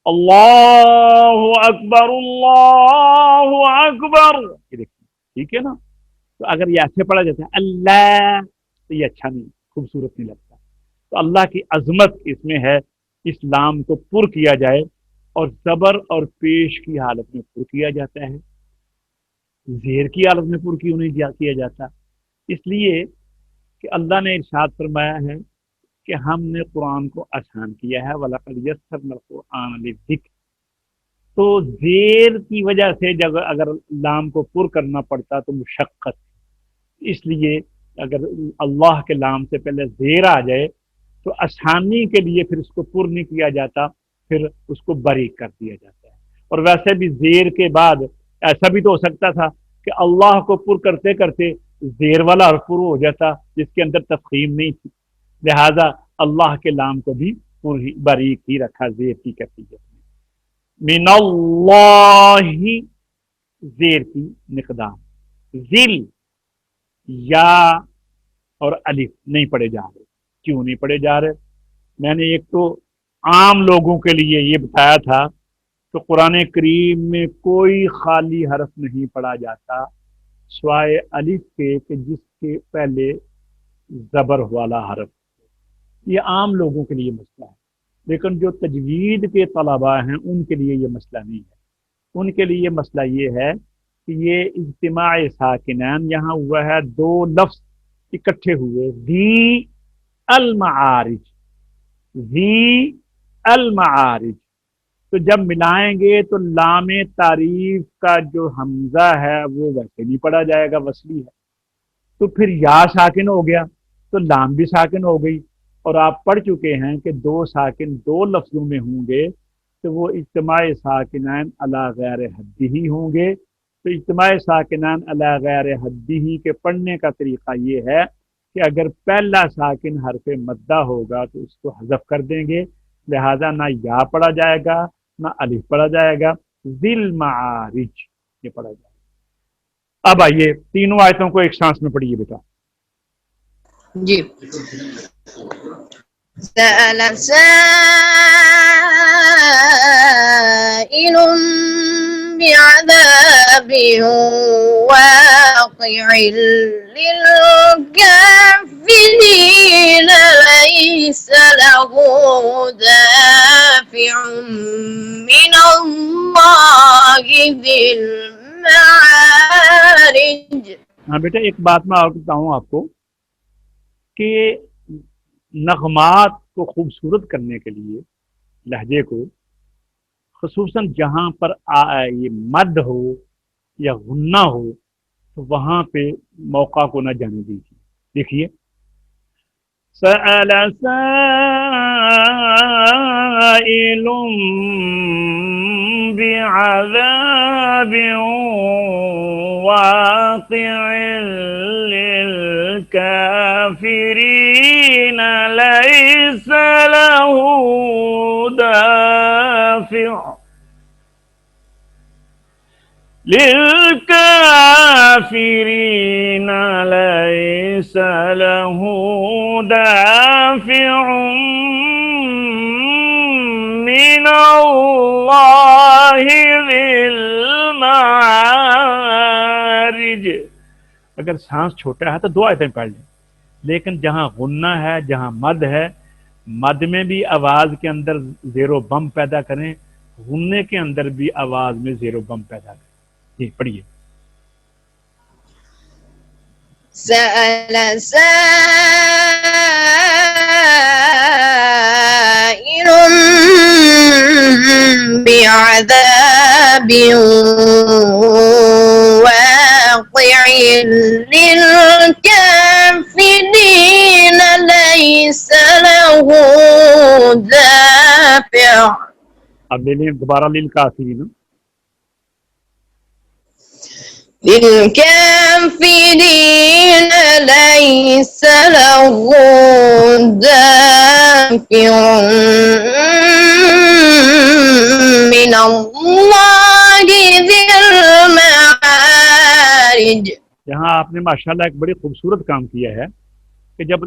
اللہ اکبر اللہ اکبر یہ دیکھیے ٹھیک ہے نا. تو اگر یہ ایسے پڑھا جاتا ہے اللہ تو یہ اچھا نہیں خوبصورت نہیں لگتا. تو اللہ کی عظمت اس میں ہے اس لام کو پر کیا جائے اور زبر اور پیش کی حالت میں پر کیا جاتا ہے. زیر کی حالت میں پر کیوں نہیں کیا جاتا؟ اس لیے کہ اللہ نے ارشاد فرمایا ہے کہ ہم نے قرآن کو آسان کیا ہے وَلَقَدْ يَسَّرْنَا الْقُرْآنَ لِلذِّكْرِ. تو زیر کی وجہ سے جب اگر لام کو پر کرنا پڑتا تو مشقت. اس لیے اگر اللہ کے لام سے پہلے زیر آ جائے تو آسانی کے لیے پھر اس کو پر نہیں کیا جاتا پھر اس کو باریک کر دیا جاتا ہے. اور ویسے بھی زیر کے بعد ایسا بھی تو ہو سکتا تھا کہ اللہ کو پر کرتے کرتے زیر والا حرف پر ہو جاتا جس کے اندر تفخیم نہیں تھی. لہذا اللہ کے لام کو بھی باریک ہی رکھا زیر کی کیفیت میں. من اللہ زیر کی مقدار. ذل یا اور الف نہیں پڑھے جا رہے. کیوں نہیں پڑھے جا رہے؟ میں نے ایک تو عام لوگوں کے لیے یہ بتایا تھا کہ قرآن کریم میں کوئی خالی حرف نہیں پڑھا جاتا سوائے الف کے کہ جس کے پہلے زبر والا حرف. یہ عام لوگوں کے لیے مسئلہ ہے لیکن جو تجوید کے طلباء ہیں ان کے لیے یہ مسئلہ نہیں ہے. ان کے لیے مسئلہ یہ ہے کہ یہ اجتماع ساکنین یہاں ہوا ہے دو لفظ اکٹھے ہوئے ذی المعارج. ذی المعارج تو جب ملائیں گے تو لام تعریف کا جو حمزہ ہے وہ ویسے نہیں پڑھا جائے گا وصلی ہے. تو پھر یا ساکن ہو گیا تو لام بھی ساکن ہو گئی، اور آپ پڑھ چکے ہیں کہ دو ساکن دو لفظوں میں ہوں گے تو وہ اجتماع ساکنان علی غیر حدی ہی ہوں گے۔ تو اجتماع ساکنان علی غیر حدی ہی کے پڑھنے کا طریقہ یہ ہے کہ اگر پہلا ساکن حرف مدہ ہوگا تو اس کو حذف کر دیں گے، لہذا نہ یا پڑھا جائے گا نہ الف پڑھا جائے گا، ذل معارج یہ پڑھا جائے گا۔ اب آئیے تینوں آیتوں کو ایک سانس میں پڑھیے بیٹا۔ جی سأل سائل بعذاب واقع للكافرين ليس له دافع من الله ذي المعارج۔ ہاں بیٹا ایک بات میں اور بتاؤں آپ کو کہ نغمات کو خوبصورت کرنے کے لیے لہجے کو خصوصاً جہاں پر یہ مد ہو یا غنہ ہو تو وہاں پہ موقع کو نہ جانے دیجیے۔ دیکھیے سأل سائل بعذاب واقع للكافرين ليس له دافع للكافرين ليس له دافع من الله ذي المعارج۔ اگر سانس چھوٹا ہے تو دو آیتیں پڑھ لیں، لیکن جہاں غنہ ہے جہاں مد ہے، مد میں بھی آواز کے اندر زیر و بم پیدا کریں، غننے کے اندر بھی آواز میں زیر و بم پیدا کریں۔ جی پڑھیے۔ سأل سائل بعذاب واقع للكافرين ليس له دافع۔ اب لے لیں دوبارہ للکافرین۔ للكافرين ليس له دافع من الله ذي المعارج۔ یہاں آپ نے ماشاءاللہ ایک بڑی خوبصورت کام کیا ہے کہ جب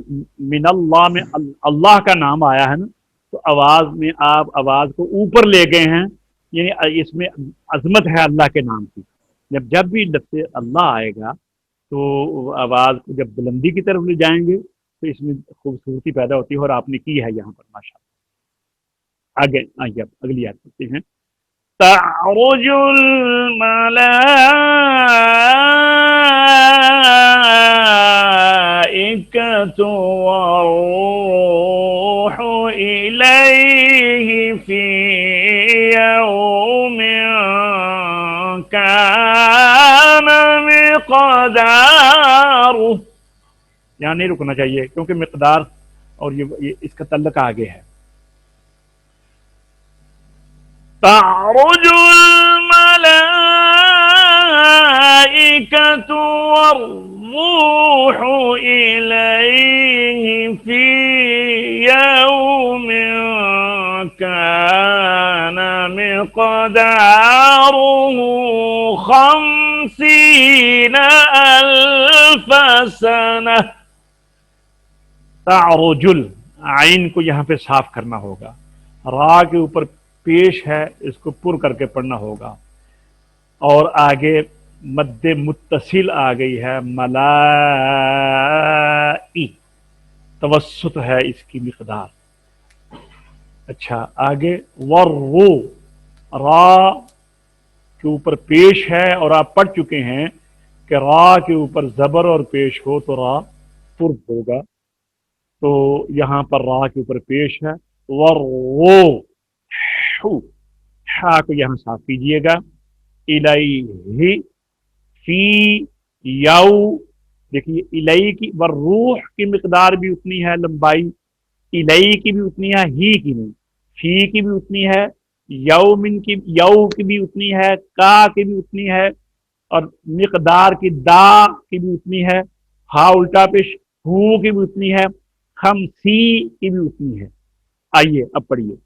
من اللہ میں اللہ کا نام آیا ہے نا تو آواز میں آپ آواز کو اوپر لے گئے ہیں، یعنی اس میں عظمت ہے اللہ کے نام کی۔ جب بھی لفظ اللہ آئے گا تو آواز کو جب بلندی کی طرف لے جائیں گے تو اس میں خوبصورتی پیدا ہوتی ہے، اور آپ نے کی ہے یہاں پر ماشاءاللہ۔ آگے آئیے اب اگلی آیت پڑھتے ہیں۔ تعرج الملائكة والروح إليه في يوم كان مقداره، یہاں نہیں رکنا چاہیے کیونکہ مقدار اور یہ اس کا تعلق آگے ہے۔ تعرج الملائكة والروح إليه في يوم كان مقداره 50,000 سنة۔ تعرجل عین کو یہاں پہ صاف کرنا ہوگا، را کے اوپر پیش ہے اس کو پر کر کے پڑھنا ہوگا، اور آگے مد متصل آ گئی ہے ملائی، توسط ہے اس کی مقدار۔ اچھا آگے ورو، را کے اوپر پیش ہے اور آپ پڑھ چکے ہیں کہ را کے اوپر زبر اور پیش ہو تو را پر ہوگا، تو یہاں پر را کے اوپر پیش ہے ورو، ہا کو یہاں صاف کیجئے گا، الیہ فی یو دیکھیے الی کی والروح کی مقدار بھی اتنی ہے، لمبائی الی کی بھی اتنی ہے، ہی کی نہیں، فی کی بھی اتنی ہے، یومن کی یو کی بھی اتنی ہے، کا کی بھی اتنی ہے، اور مقدار کی دا کی بھی اتنی ہے، ہا الٹا پیش ہو کی بھی اتنی ہے، خمسی کی بھی اتنی ہے۔ آئیے اب پڑھیے۔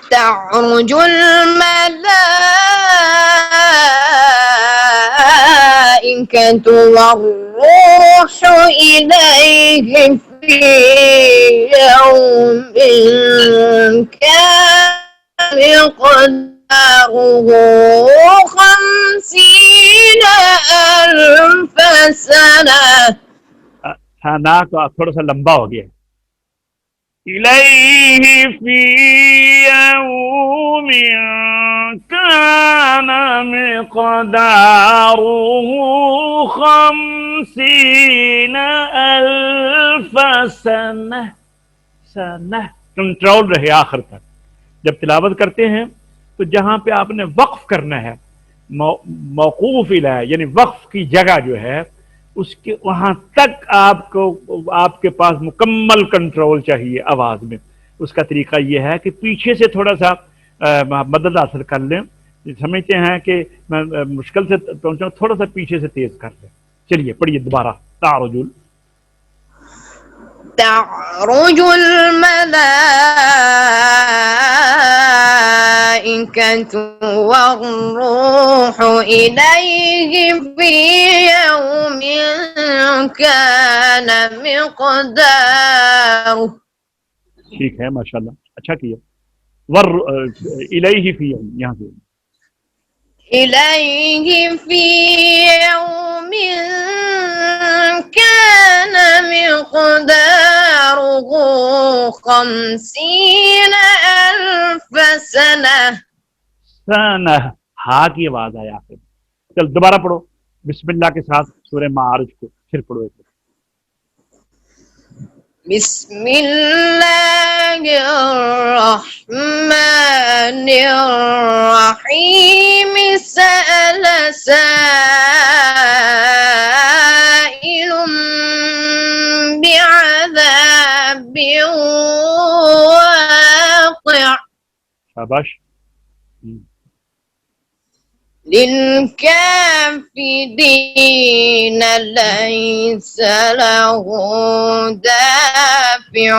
تعرج الملائكة والروح إليه في يوم كان مقداره 50,000 سنة۔ ثنا کا تھوڑا سا لمبا ہو گیا ہے۔ الیہ فی یوم کان مقدارہ 50,000 سنہ۔ سنہ کنٹرول رہے آخر تک۔ جب تلاوت کرتے ہیں تو جہاں پہ آپ نے وقف کرنا ہے، موقوف الہ یعنی وقف کی جگہ جو ہے اس کے وہاں تک آپ کے پاس مکمل کنٹرول چاہیے آواز میں۔ اس کا طریقہ یہ ہے کہ پیچھے سے تھوڑا سا مدد حاصل کر لیں، سمجھتے ہیں کہ میں مشکل سے پہنچا، تھوڑا سا پیچھے سے تیز کر لیں۔ چلیے پڑھیے دوبارہ۔ تعرج تعرج الملائكة والروح إليه في يوم كان مقداره۔ ٹھیک ہے، ماشاءاللہ اچھا کیا۔ الیہ فی یوم، یہاں سے إليه في يوم كان مقداره 50,000 سنة۔ سنہ، ہا کی آواز آیا آخر۔ چل دوبارہ پڑھو بسم اللہ کے ساتھ سورہ معارج کو، پھر پڑھو ایک۔ بسم الله الرحمن الرحيم سأل سائل بعذاب واقع شاباش۔ للكافرين ليس له دافع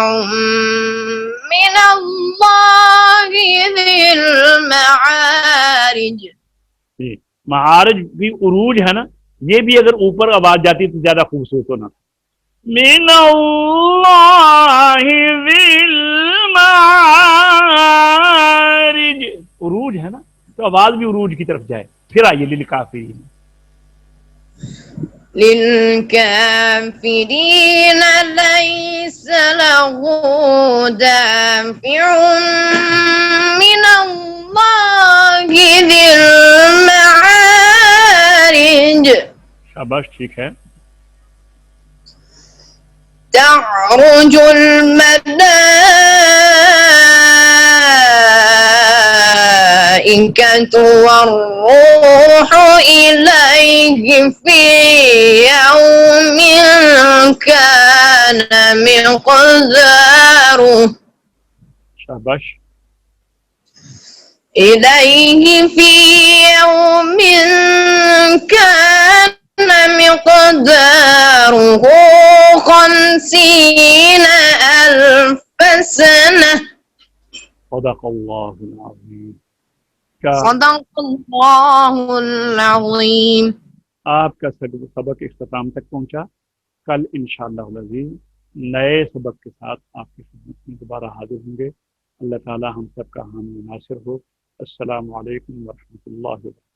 من الله ذي المعارج۔ معارج بھی عروج ہے نا، یہ بھی اگر اوپر آواز جاتی تو زیادہ خوبصورت ہونا۔ من اللہ ذی المعارج، عروج ہے نا تو آواز بھی عروج کی طرف جائے۔ پھر آئیے للکافرین۔ للكافرين ليس له دافع من الله ذي المعارج۔ شاباش، ٹھیک ہے۔ تعرج الملائكة والروح إليه في يوم كان مقداره شاباش۔ إليه في يوم كان مقداره 50,000 سنة۔ صدق اللہ العظیم۔ کیا صدق اللہ العظیم۔ آپ کا سبق اختتام تک پہنچا۔ کل انشاءاللہ العزیز نئے سبق کے ساتھ آپ کی خدمت میں دوبارہ حاضر ہوں گے۔ اللہ تعالی ہم سب کا حامی و ناصر ہو۔ السلام علیکم ورحمۃ اللہ وبرکاتہ۔